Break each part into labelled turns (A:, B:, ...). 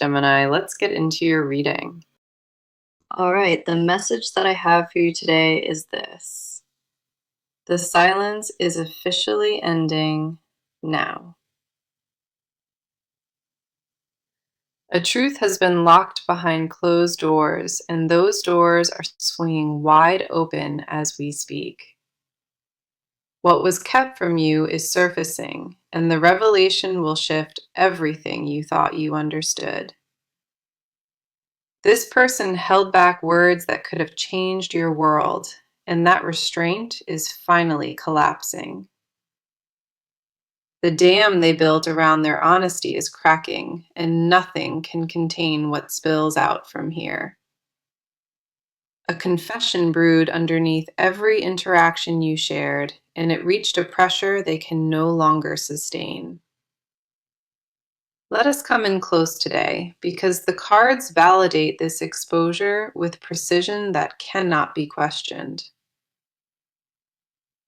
A: Gemini, let's get into your reading.
B: All right, the message that I have for you today is this. The silence is officially ending now.
A: A truth has been locked behind closed doors, and those doors are swinging wide open as we speak. What was kept from you is surfacing, and the revelation will shift everything you thought you understood. This person held back words that could have changed your world, and that restraint is finally collapsing. The dam they built around their honesty is cracking, and nothing can contain what spills out from here. A confession brewed underneath every interaction you shared, and it reached a pressure they can no longer sustain. Let us come in close today, because the cards validate this exposure with precision that cannot be questioned.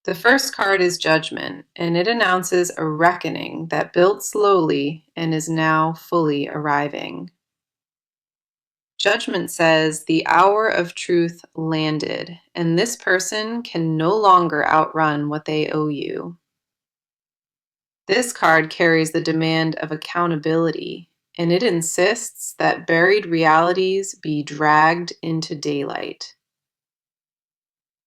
A: The first card is Judgment, and it announces a reckoning that built slowly and is now fully arriving. Judgment says the hour of truth landed, and this person can no longer outrun what they owe you. This card carries the demand of accountability, and it insists that buried realities be dragged into daylight.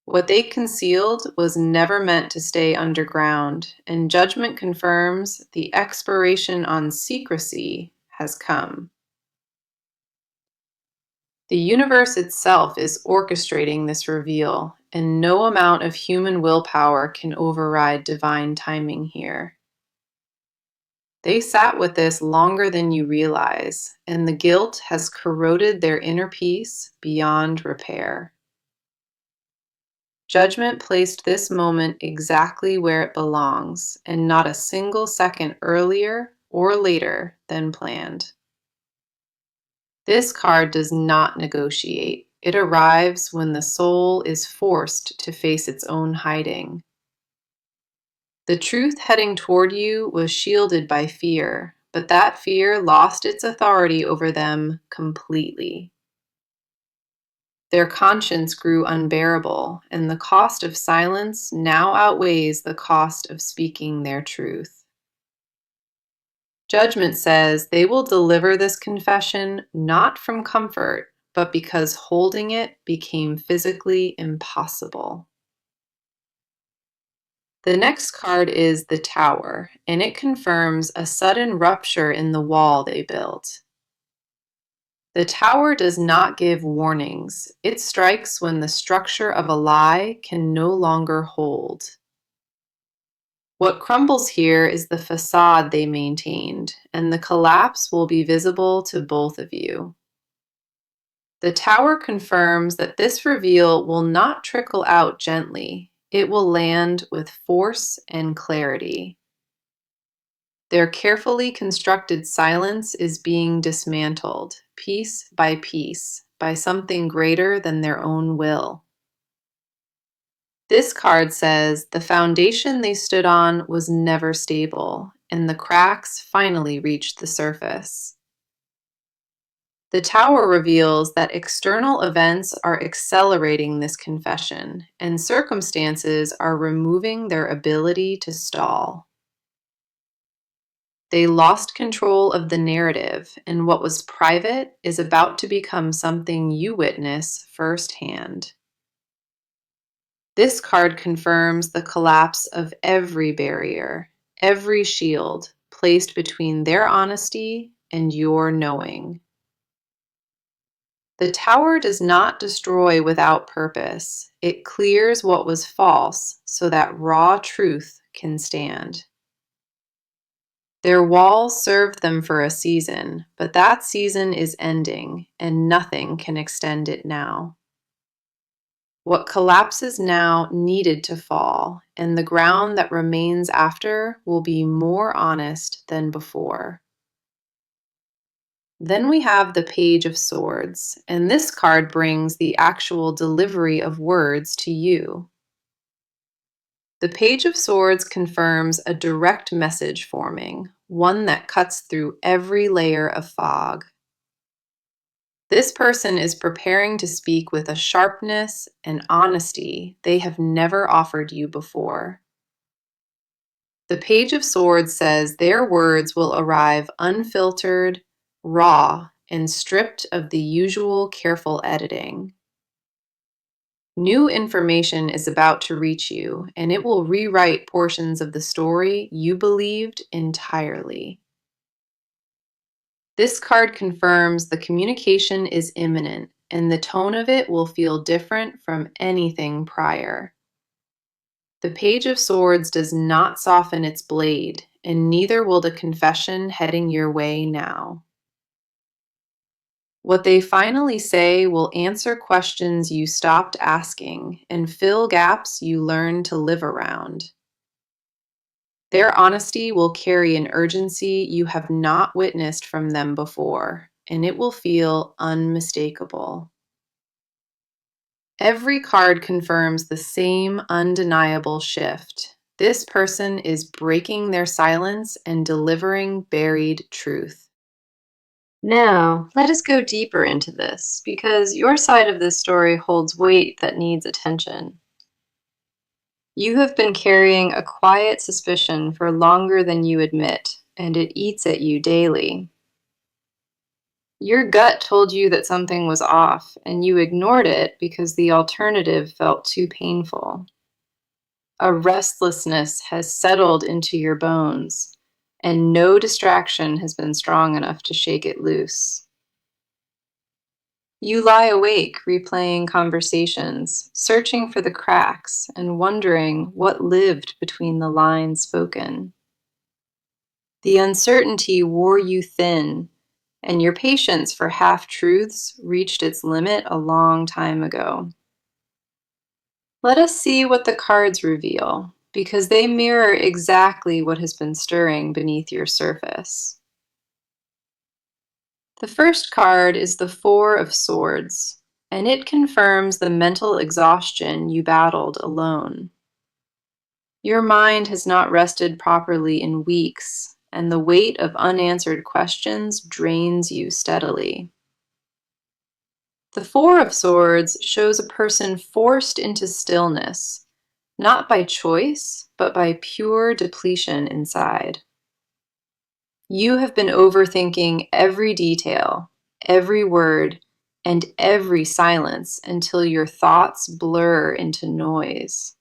A: What they concealed was never meant to stay underground, and Judgment confirms the expiration on secrecy has come. The universe itself is orchestrating this reveal, and no amount of human willpower can override divine timing here. They sat with this longer than you realize, and the guilt has corroded their inner peace beyond repair. Judgment placed this moment exactly where it belongs, and not a single second earlier or later than planned. This card does not negotiate. It arrives when the soul is forced to face its own hiding. The truth heading toward you was shielded by fear, but that fear lost its authority over them completely. Their conscience grew unbearable, and the cost of silence now outweighs the cost of speaking their truth. Judgment says they will deliver this confession not from comfort, but because holding it became physically impossible. The next card is the Tower, and it confirms a sudden rupture in the wall they built. The Tower does not give warnings. It strikes when the structure of a lie can no longer hold. What crumbles here is the facade they maintained, and the collapse will be visible to both of you. The Tower confirms that this reveal will not trickle out gently. It will land with force and clarity. Their carefully constructed silence is being dismantled, piece, by something greater than their own will. This card says the foundation they stood on was never stable, and the cracks finally reached the surface. The Tower reveals that external events are accelerating this confession, and circumstances are removing their ability to stall. They lost control of the narrative, and what was private is about to become something you witness firsthand. This card confirms the collapse of every barrier, every shield placed between their honesty and your knowing. The Tower does not destroy without purpose. It clears what was false so that raw truth can stand. Their walls served them for a season, but that season is ending, and nothing can extend it now. What collapses now needed to fall, and the ground that remains after will be more honest than before. Then we have the Page of Swords, and this card brings the actual delivery of words to you. The Page of Swords confirms a direct message forming, one that cuts through every layer of fog. This person is preparing to speak with a sharpness and honesty they have never offered you before. The Page of Swords says their words will arrive unfiltered, raw, and stripped of the usual careful editing. New information is about to reach you, and it will rewrite portions of the story you believed entirely. This card confirms the communication is imminent, and the tone of it will feel different from anything prior. The Page of Swords does not soften its blade, and neither will the confession heading your way now. What they finally say will answer questions you stopped asking and fill gaps you learned to live around. Their honesty will carry an urgency you have not witnessed from them before, and it will feel unmistakable. Every card confirms the same undeniable shift. This person is breaking their silence and delivering buried truth.
B: Now, let us go deeper into this, because your side of this story holds weight that needs attention. You have been carrying a quiet suspicion for longer than you admit, and it eats at you daily. Your gut told you that something was off, and you ignored it because the alternative felt too painful. A restlessness has settled into your bones, and no distraction has been strong enough to shake it loose. You lie awake, replaying conversations, searching for the cracks, and wondering what lived between the lines spoken. The uncertainty wore you thin, and your patience for half-truths reached its limit a long time ago. Let us see what the cards reveal, because they mirror exactly what has been stirring beneath your surface. The first card is the Four of Swords, and it confirms the mental exhaustion you battled alone. Your mind has not rested properly in weeks, and the weight of unanswered questions drains you steadily. The Four of Swords shows a person forced into stillness, not by choice, but by pure depletion inside. You have been overthinking every detail, every word, and every silence until your thoughts blur into noise.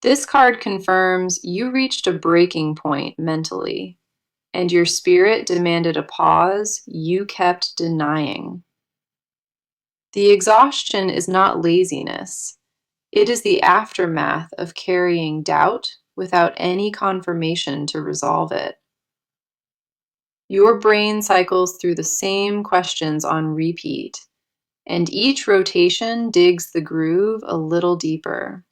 B: This card confirms you reached a breaking point mentally, and your spirit demanded a pause you kept denying. The exhaustion is not laziness. It is the aftermath of carrying doubt without any confirmation to resolve it. Your brain cycles through the same questions on repeat, and each rotation digs the groove a little deeper.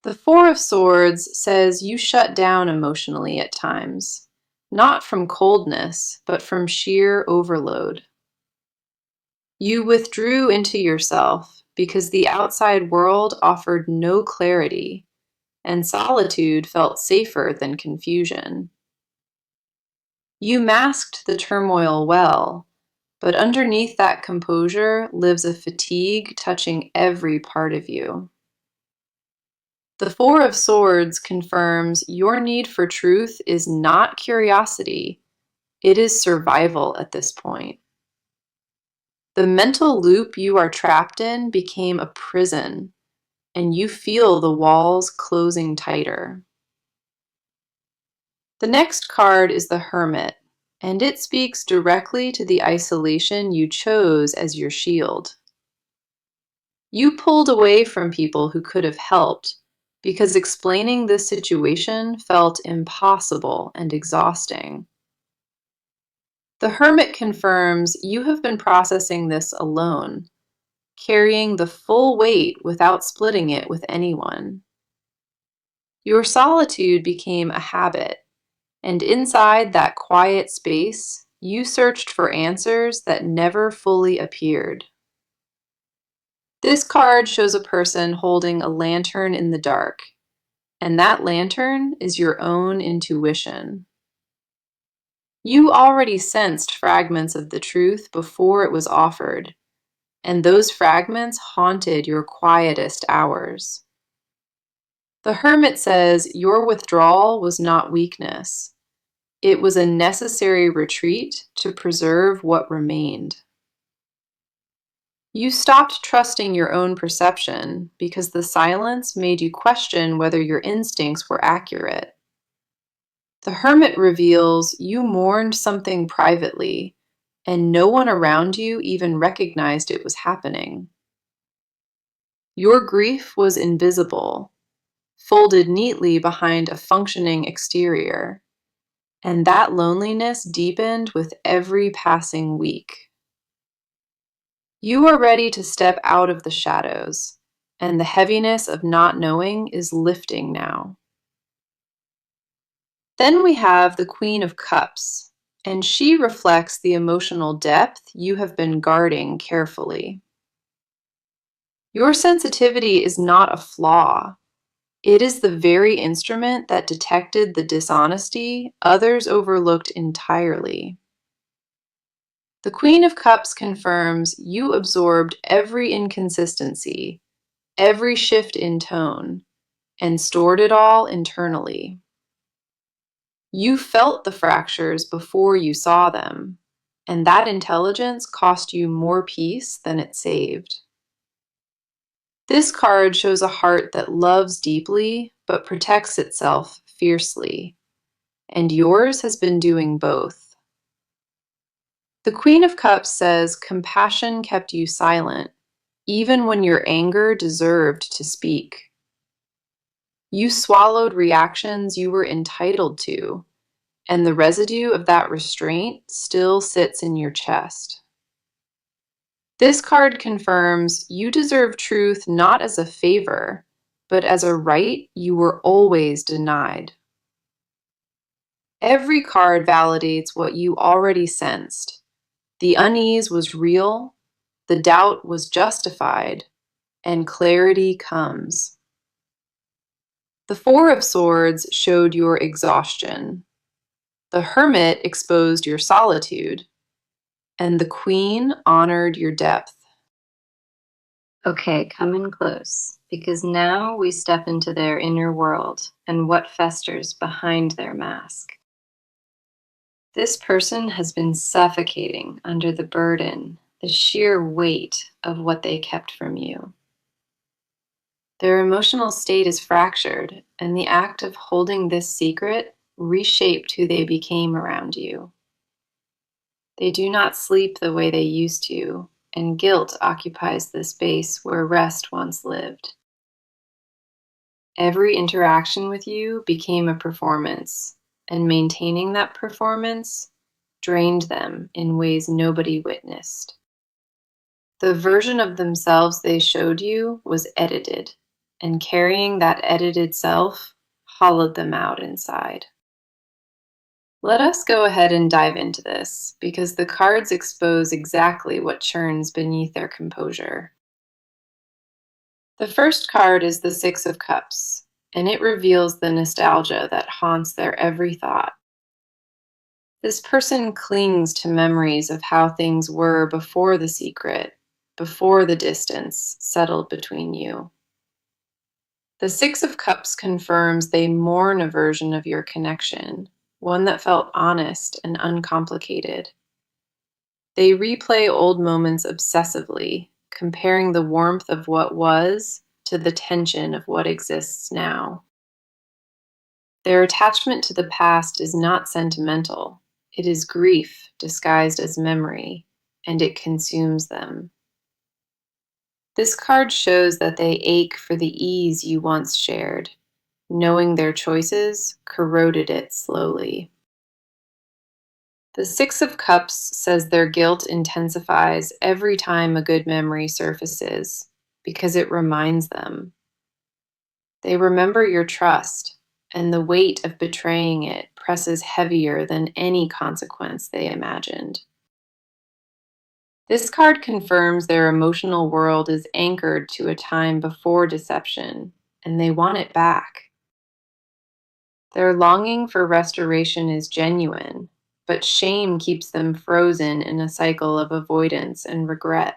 B: The Four of Swords says you shut down emotionally at times, not from coldness, but from sheer overload. You withdrew into yourself because the outside world offered no clarity, and solitude felt safer than confusion. You masked the turmoil well, but underneath that composure lives a fatigue touching every part of you. The Four of Swords confirms your need for truth is not curiosity, it is survival at this point. The mental loop you are trapped in became a prison, and you feel the walls closing tighter. The next card is the Hermit, and it speaks directly to the isolation you chose as your shield. You pulled away from people who could have helped because explaining this situation felt impossible and exhausting. The Hermit confirms you have been processing this alone, carrying the full weight without splitting it with anyone. Your solitude became a habit, and inside that quiet space, you searched for answers that never fully appeared. This card shows a person holding a lantern in the dark, and that lantern is your own intuition. You already sensed fragments of the truth before it was offered, and those fragments haunted your quietest hours. The hermit says your withdrawal was not weakness. It was a necessary retreat to preserve what remained. You stopped trusting your own perception because the silence made you question whether your instincts were accurate. The hermit reveals you mourned something privately, and no one around you even recognized it was happening. Your grief was invisible, folded neatly behind a functioning exterior, and that loneliness deepened with every passing week. You are ready to step out of the shadows, and the heaviness of not knowing is lifting now. Then we have the Queen of Cups, and she reflects the emotional depth you have been guarding carefully. Your sensitivity is not a flaw. It is the very instrument that detected the dishonesty others overlooked entirely. The Queen of Cups confirms you absorbed every inconsistency, every shift in tone, and stored it all internally. You felt the fractures before you saw them, and that intelligence cost you more peace than it saved. This card shows a heart that loves deeply but protects itself fiercely, and yours has been doing both. The Queen of Cups says compassion kept you silent, even when your anger deserved to speak. You swallowed reactions you were entitled to, and the residue of that restraint still sits in your chest. This card confirms you deserve truth not as a favor, but as a right you were always denied. Every card validates what you already sensed. The unease was real, the doubt was justified, and clarity comes. The Four of Swords showed your exhaustion. The Hermit exposed your solitude, and the Queen honored your depth. Okay, come in close, because now we step into their inner world and what festers behind their mask. This person has been suffocating under the burden, the sheer weight of what they kept from you. Their emotional state is fractured, and the act of holding this secret reshaped who they became around you. They do not sleep the way they used to, and guilt occupies the space where rest once lived. Every interaction with you became a performance, and maintaining that performance drained them in ways nobody witnessed. The version of themselves they showed you was edited, and carrying that edited self hollowed them out inside. Let us go ahead and dive into this, because the cards expose exactly what churns beneath their composure. The first card is the Six of Cups, and it reveals the nostalgia that haunts their every thought. This person clings to memories of how things were before the secret, before the distance settled between you. The Six of Cups confirms they mourn a version of your connection, one that felt honest and uncomplicated. They replay old moments obsessively, comparing the warmth of what was to the tension of what exists now. Their attachment to the past is not sentimental. It is grief disguised as memory, and it consumes them. This card shows that they ache for the ease you once shared. Knowing their choices corroded it slowly. The Six of Cups says their guilt intensifies every time a good memory surfaces because it reminds them. They remember your trust, and the weight of betraying it presses heavier than any consequence they imagined. This card confirms their emotional world is anchored to a time before deception, and they want it back. Their longing for restoration is genuine,
A: but shame keeps them frozen in a cycle of avoidance and regret.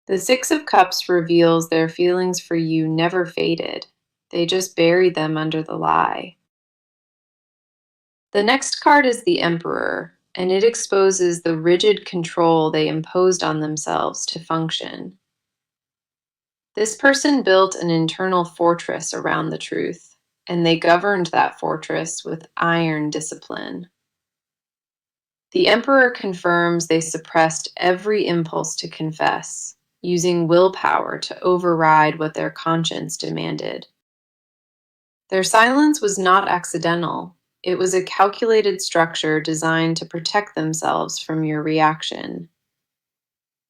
A: The Six of Cups reveals their feelings for you never faded. They just buried them under the lie. The next card is the Emperor, and it exposes the rigid control they imposed on themselves to function. This person built an internal fortress around the truth, and they governed that fortress with iron discipline. The Emperor confirms they suppressed every impulse to confess, using willpower to override what their conscience demanded. Their silence was not accidental. It was a calculated structure designed to protect themselves from your reaction.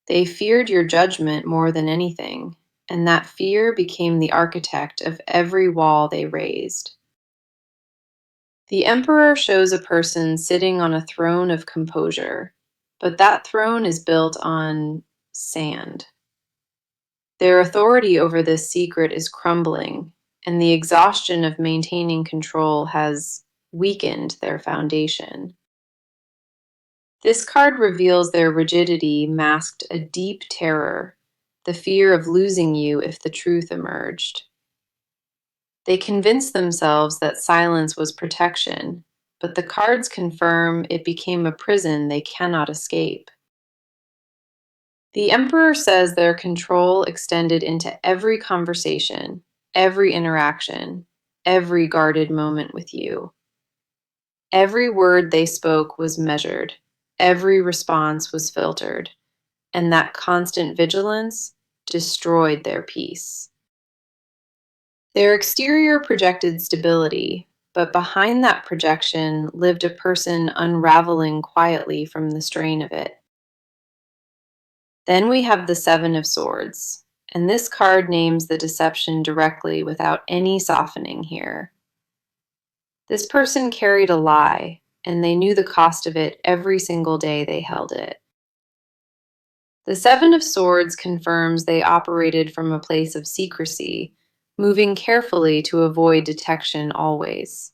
A: They feared your judgment more than anything, and that fear became the architect of every wall they raised. The Emperor shows a person sitting on a throne of composure, but that throne is built on sand. Their authority over this secret is crumbling, and the exhaustion of maintaining control has weakened their foundation. This card reveals their rigidity masked a deep terror, the fear of losing you if the truth emerged. They convinced themselves that silence was protection, but the cards confirm it became a prison they cannot escape. The Emperor says their control extended into every conversation, every interaction, every guarded moment with you. Every word they spoke was measured, every response was filtered, and that constant vigilance destroyed their peace. Their exterior projected stability, but behind that projection lived a person unraveling quietly from the strain of it. Then we have the Seven of Swords, and this card names the deception directly without any softening here. This person carried a lie, and they knew the cost of it every single day they held it. The Seven of Swords confirms they operated from a place of secrecy, moving carefully to avoid detection always.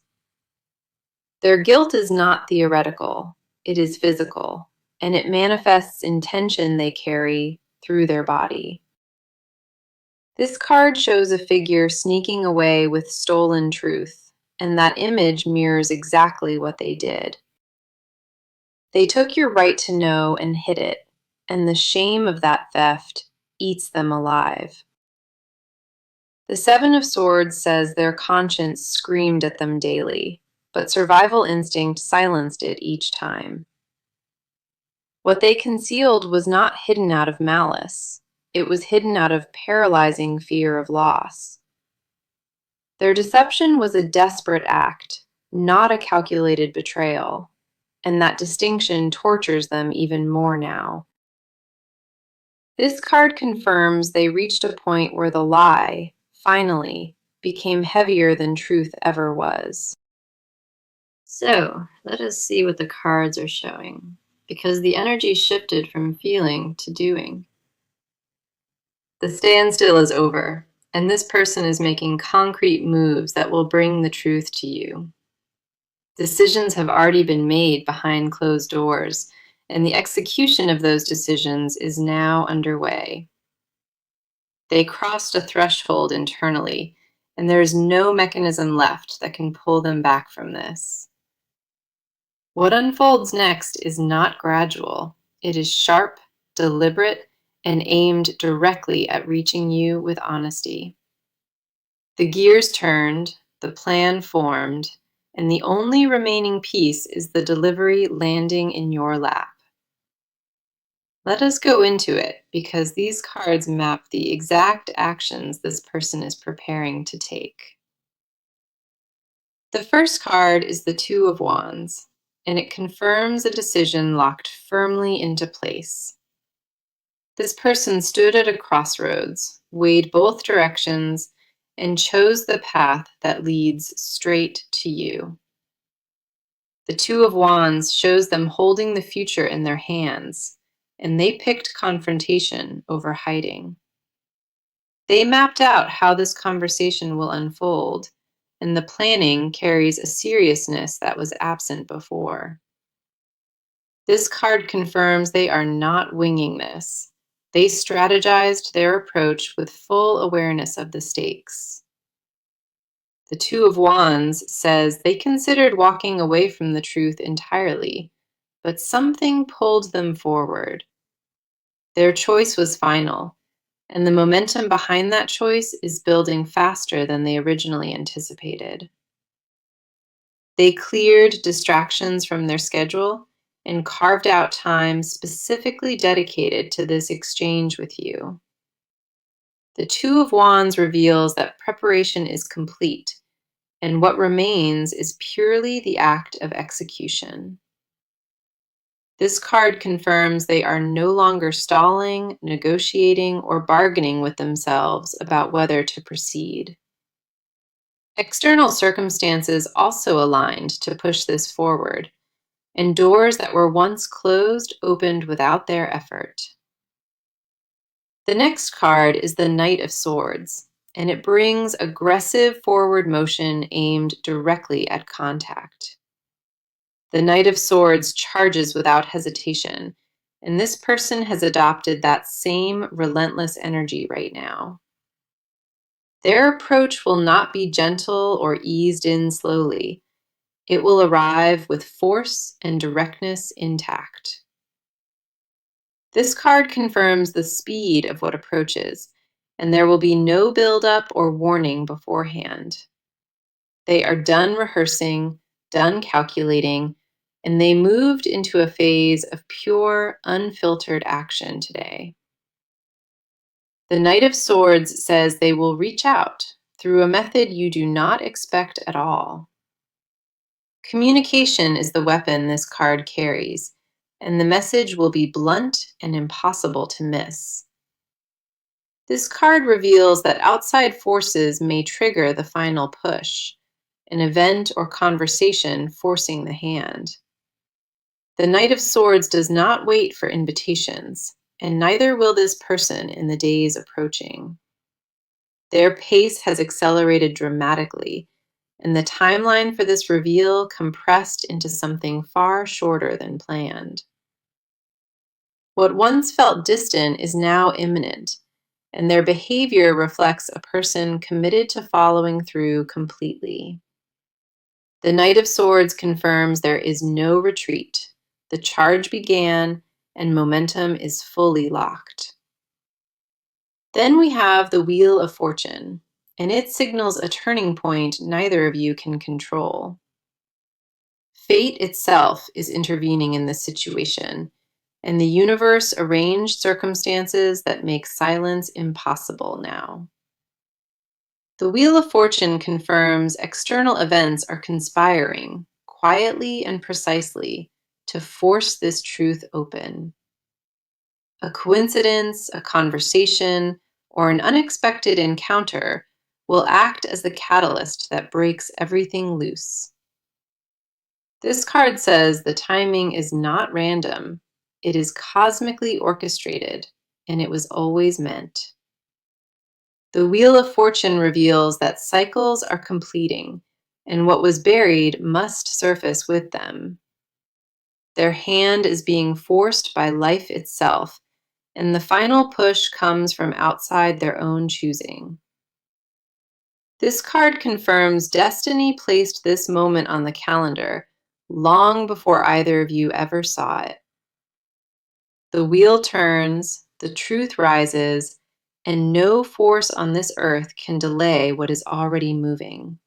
A: Their guilt is not theoretical, it is physical, and it manifests in tension they carry through their body. This card shows a figure sneaking away with stolen truth, and that image mirrors exactly what they did. They took your right to know and hid it, and the shame of that theft eats them alive. The Seven of Swords says their conscience screamed at them daily, but survival instinct silenced it each time. What they concealed was not hidden out of malice, it was hidden out of paralyzing fear of loss. Their deception was a desperate act, not a calculated betrayal, and that distinction tortures them even more now. This card confirms they reached a point where the lie, finally, became heavier than truth ever was. So, let us see what the cards are showing, because the energy shifted from feeling to doing. The standstill is over, and this person is making concrete moves that will bring the truth to you. Decisions have already been made behind closed doors, and the execution of those decisions is now underway. They crossed a threshold internally, and there is no mechanism left that can pull them back from this. What unfolds next is not gradual. It is sharp, deliberate, and aimed directly at reaching you with honesty. The gears turned, the plan formed, and the only remaining piece is the delivery landing in your lap. Let us go into it, because these cards map the exact actions this person is preparing to take. The first card is the Two of Wands, and it confirms a decision locked firmly into place. This person stood at a crossroads, weighed both directions, and chose the path that leads straight to you. The Two of Wands shows them holding the future in their hands, and they picked confrontation over hiding. They mapped out how this conversation will unfold, and the planning carries a seriousness that was absent before. This card confirms they are not winging this. They strategized their approach with full awareness of the stakes. The Two of Wands says they considered walking away from the truth entirely, but something pulled them forward. Their choice was final, and the momentum behind that choice is building faster than they originally anticipated. They cleared distractions from their schedule and carved out time specifically dedicated to this exchange with you. The Two of Wands reveals that preparation is complete, and what remains is purely the act of execution. This card confirms they are no longer stalling, negotiating, or bargaining with themselves about whether to proceed. External circumstances also aligned to push this forward, and doors that were once closed opened without their effort. The next card is the Knight of Swords, and it brings aggressive forward motion aimed directly at contact. The Knight of Swords charges without hesitation, and this person has adopted that same relentless energy right now. Their approach will not be gentle or eased in slowly. It will arrive with force and directness intact. This card confirms the speed of what approaches, and there will be no build-up or warning beforehand. They are done rehearsing, done calculating, and they moved into a phase of pure, unfiltered action today. The Knight of Swords says they will reach out through a method you do not expect at all. Communication is the weapon this card carries, and the message will be blunt and impossible to miss. This card reveals that outside forces may trigger the final push, an event or conversation forcing the hand. The Knight of Swords does not wait for invitations, and neither will this person in the days approaching. Their pace has accelerated dramatically, and the timeline for this reveal compressed into something far shorter than planned. What once felt distant is now imminent, and their behavior reflects a person committed to following through completely. The Knight of Swords confirms there is no retreat. The charge began, and momentum is fully locked. Then we have the Wheel of Fortune, and it signals a turning point neither of you can control. Fate itself is intervening in this situation, and the universe arranged circumstances that make silence impossible now. The Wheel of Fortune confirms external events are conspiring, quietly and precisely, to force this truth open. A coincidence, a conversation, or an unexpected encounter will act as the catalyst that breaks everything loose. This card says the timing is not random, it is cosmically orchestrated, and it was always meant. The Wheel of Fortune reveals that cycles are completing, and what was buried must surface with them. Their hand is being forced by life itself, and the final push comes from outside their own choosing. This card confirms destiny placed this moment on the calendar long before either of you ever saw it. The wheel turns, the truth rises, and no force on this earth can delay what is already moving.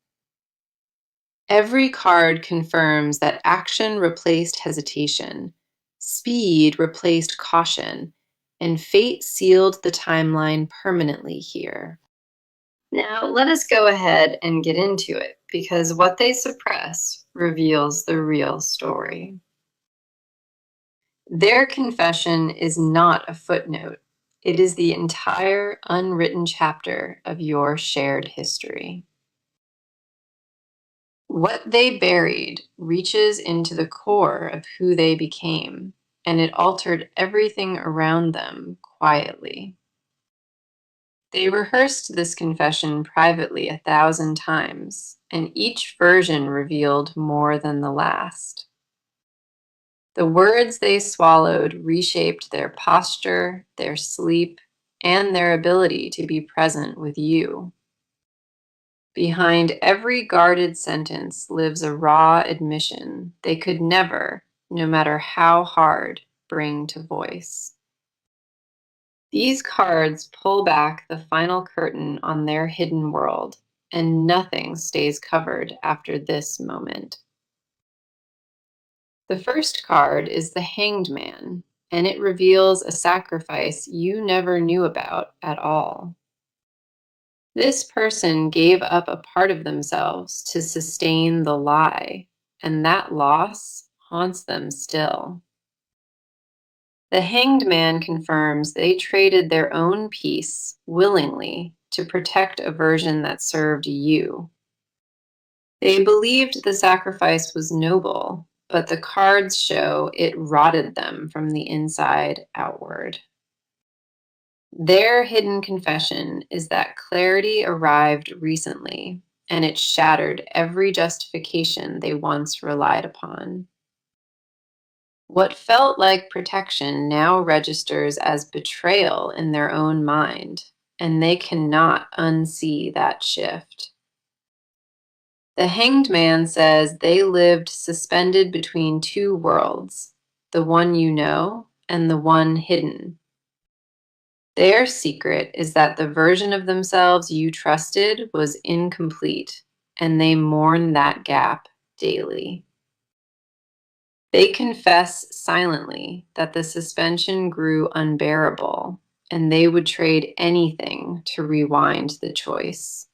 A: Every card confirms that action replaced hesitation, speed replaced caution, and fate sealed the timeline permanently here. Now, let us go ahead and get into it, because what they suppress reveals the real story. Their confession is not a footnote. It is the entire unwritten chapter of your shared history. What they buried reaches into the core of who they became, and it altered everything around them quietly. They rehearsed this confession privately 1,000 times, and each version revealed more than the last. The words they swallowed reshaped their posture, their sleep, and their ability to be present with you. Behind every guarded sentence lives a raw admission they could never, no matter how hard, bring to voice. These cards pull back the final curtain on their hidden world, and nothing stays covered after this moment. The first card is the Hanged Man, and it reveals a sacrifice you never knew about at all. This person gave up a part of themselves to sustain the lie, and that loss haunts them still. The Hanged Man confirms they traded their own peace willingly to protect a version that served you. They believed the sacrifice was noble, but the cards show it rotted them from the inside outward. Their hidden confession is that clarity arrived recently, and it shattered every justification they once relied upon. What felt like protection now registers as betrayal in their own mind, and they cannot unsee that shift. The Hanged Man says they lived suspended between two worlds, the one you know and the one hidden. Their secret is that the version of themselves you trusted was incomplete, and they mourn that gap daily. They confess silently that the suspension grew unbearable, and they would trade anything to rewind the choice.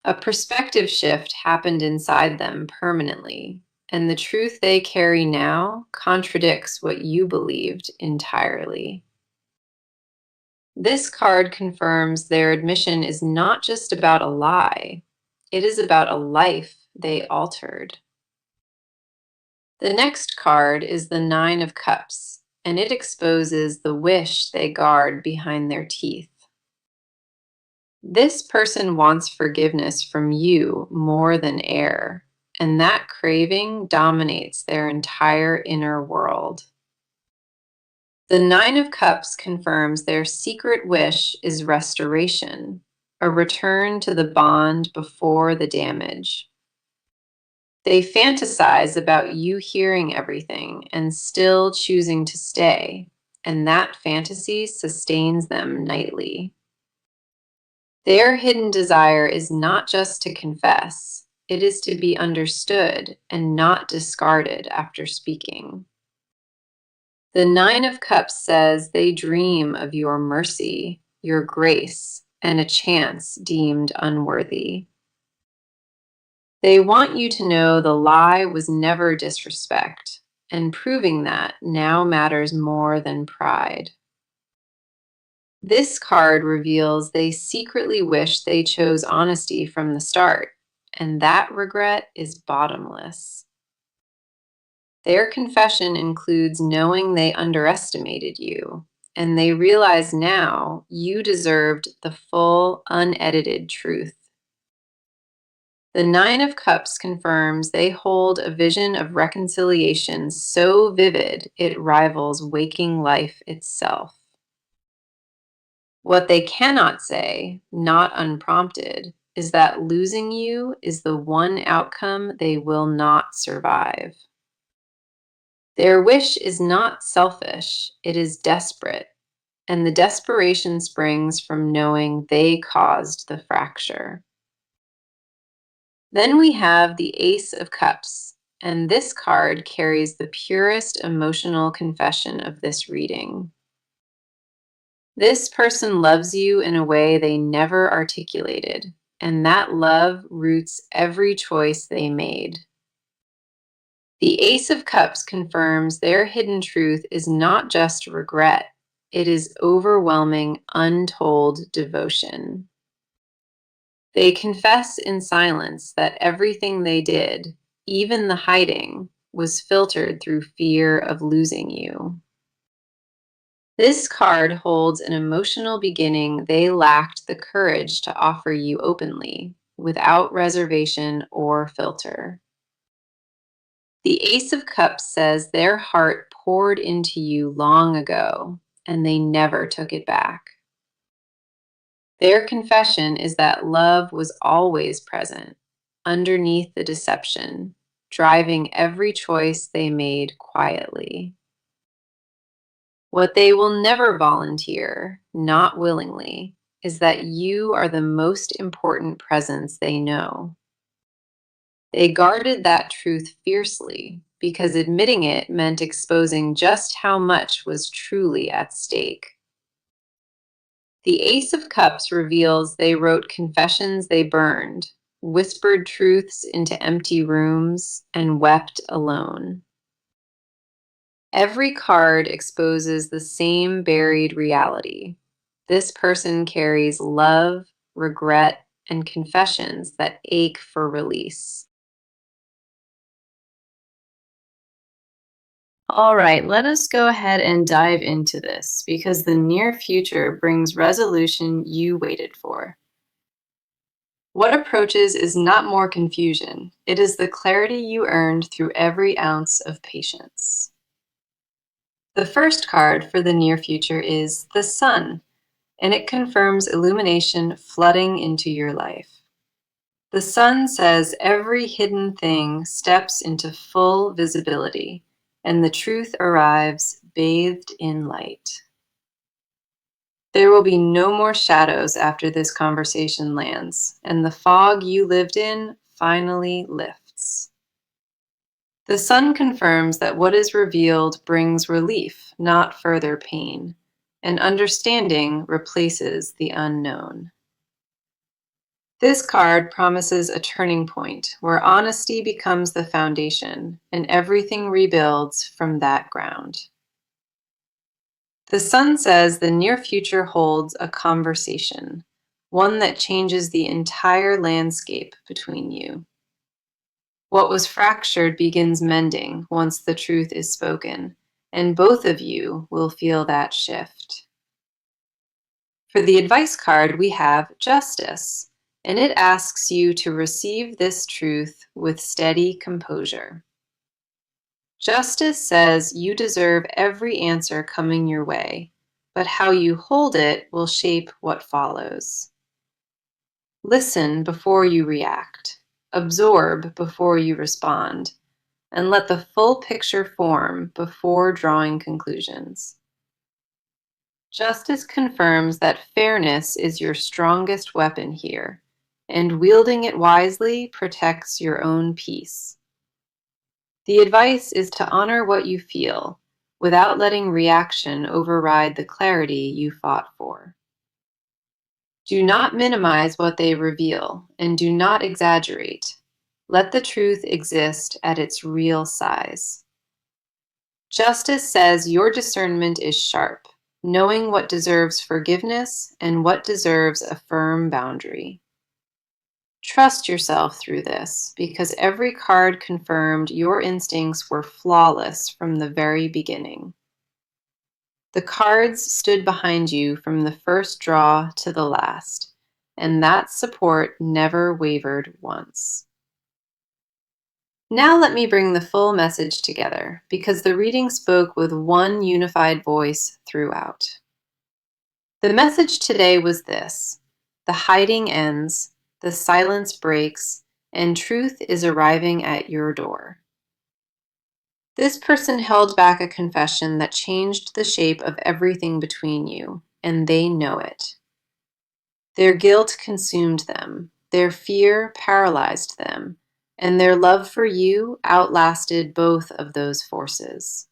A: A perspective shift happened inside them permanently, and the truth they carry now contradicts what you believed entirely. This card confirms their admission is not just about a lie, it is about a life they altered. The next card is the Nine of Cups, and it exposes the wish they guard behind their teeth. This person wants forgiveness from you more than air, and that craving dominates their entire inner world. The Nine of Cups confirms their secret wish is restoration, a return to the bond before the damage. They fantasize about you hearing everything and still choosing to stay, and that fantasy sustains them nightly. Their hidden desire is not just to confess, it is to be understood and not discarded after speaking. The Nine of Cups says they dream of your mercy, your grace, and a chance deemed unworthy. They want you to know the lie was never disrespect, and proving that now matters more than pride. This card reveals they secretly wish they chose honesty from the start, and that regret is bottomless. Their confession includes knowing they underestimated you, and they realize now you deserved the full, unedited truth. The Nine of Cups confirms they hold a vision of reconciliation so vivid it rivals waking life itself. What they cannot say, not unprompted, is that losing you is the one outcome they will not survive. Their wish is not selfish, it is desperate, and the desperation springs from knowing they caused the fracture. Then we have the Ace of Cups, and this card carries the purest emotional confession of this reading. This person loves you in a way they never articulated, and that love roots every choice they made. The Ace of Cups confirms their hidden truth is not just regret, it is overwhelming, untold devotion. They confess in silence that everything they did, even the hiding, was filtered through fear of losing you.
B: This card holds an emotional beginning they lacked the courage to offer you openly, without reservation or filter. The Ace of Cups says their heart poured into you long ago, and they never took it back. Their confession is that love was always present, underneath the deception, driving every choice they made quietly. What they will never volunteer, not willingly, is that you are the most important presence they know. They guarded that truth fiercely because admitting it meant exposing just how much was truly at stake. The Ace of Cups reveals they wrote confessions they burned, whispered truths into empty rooms, and wept alone. Every card exposes the same buried reality. This person carries love, regret, and confessions that ache for release. All right, let us go ahead and dive into this because the near future brings resolution you waited for. What approaches is not more confusion, it is the clarity you earned through every ounce of patience. The first card for the near future is the Sun, and it confirms illumination flooding into your life. The Sun says every hidden thing steps into full visibility, and the truth arrives bathed in light. There will be no more shadows after this conversation lands, and the fog you lived in finally lifts. The Sun confirms that what is revealed brings relief, not further pain, and understanding replaces the unknown. This card promises a turning point where honesty becomes the foundation and everything rebuilds from that ground. The Sun says the near future holds a conversation, one that changes the entire landscape between you. What was fractured begins mending once the truth is spoken, and both of you will feel that shift. For the advice card, we have Justice, and it asks you to receive this truth with steady composure. Justice says you deserve every answer coming your way, but how you hold it will shape what follows. Listen before you react, absorb before you respond, and let the full picture form before drawing conclusions. Justice confirms that fairness is your strongest weapon here, and wielding it wisely protects your own peace. The advice is to honor what you feel, without letting reaction override the clarity you fought for. Do not minimize what they reveal, and do not exaggerate. Let the truth exist at its real size. Justice says your discernment is sharp, knowing what deserves forgiveness and what deserves a firm boundary. Trust yourself through this, because every card confirmed your instincts were flawless from the very beginning. The cards stood behind you from the first draw to the last, and that support never wavered once. Now let me bring the full message together, because the reading spoke with one unified voice throughout. The message today was this: the hiding ends, the silence breaks, and truth is arriving at your door. This person held back a confession that changed the shape of everything between you, and they know it. Their guilt consumed them, their fear paralyzed them, and their love for you outlasted both of those forces.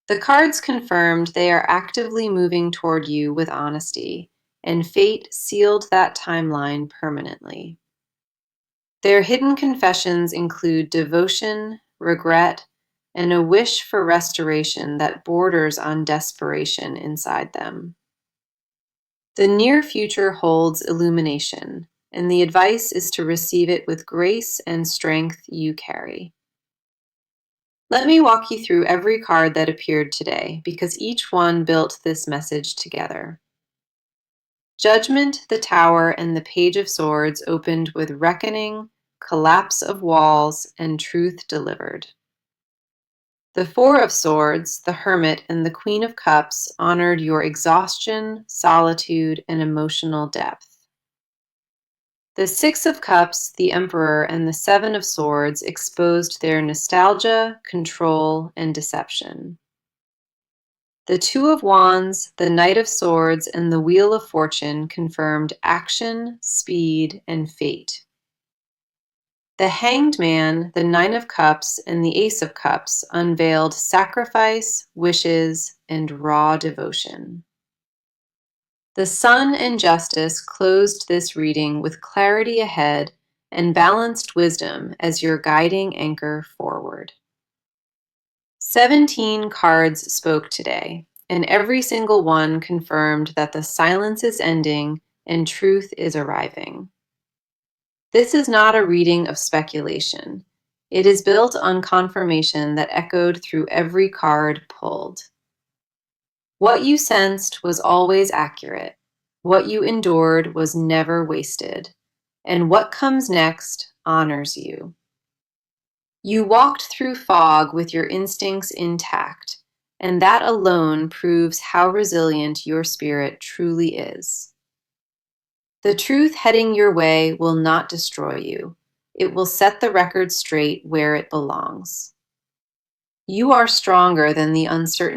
B: The cards confirmed they are actively moving toward you with honesty, and fate sealed that timeline permanently. Their hidden confessions include devotion, regret, and a wish for restoration that borders on desperation inside them. The near future holds illumination, and the advice is to receive it with grace and strength you carry.
A: Let me walk you through every card that appeared today, because each one built this message together. Judgment, the Tower, and the Page of Swords opened with reckoning, collapse of walls, and truth delivered. The Four of Swords, the Hermit, and the Queen of Cups honored your exhaustion, solitude, and emotional depth. The Six of Cups, the Emperor, and the Seven of Swords exposed their nostalgia, control, and deception. The Two of Wands, the Knight of Swords, and the Wheel of Fortune confirmed action, speed, and fate. The Hanged Man, the Nine of Cups, and the Ace of Cups unveiled sacrifice, wishes, and raw devotion. The Sun and Justice closed this reading with clarity ahead and balanced wisdom as your guiding anchor forward. 17 cards spoke today, and every single one confirmed that the silence is ending and truth is arriving. This is not a reading of speculation. It is built on confirmation that echoed through every card pulled. What you sensed was always accurate. What you endured was never wasted. And what comes next honors you. You walked through fog with your instincts intact, and that alone proves how resilient your spirit truly is. The truth heading your way will not destroy you. It will set the record straight where it belongs. You are stronger than the uncertainty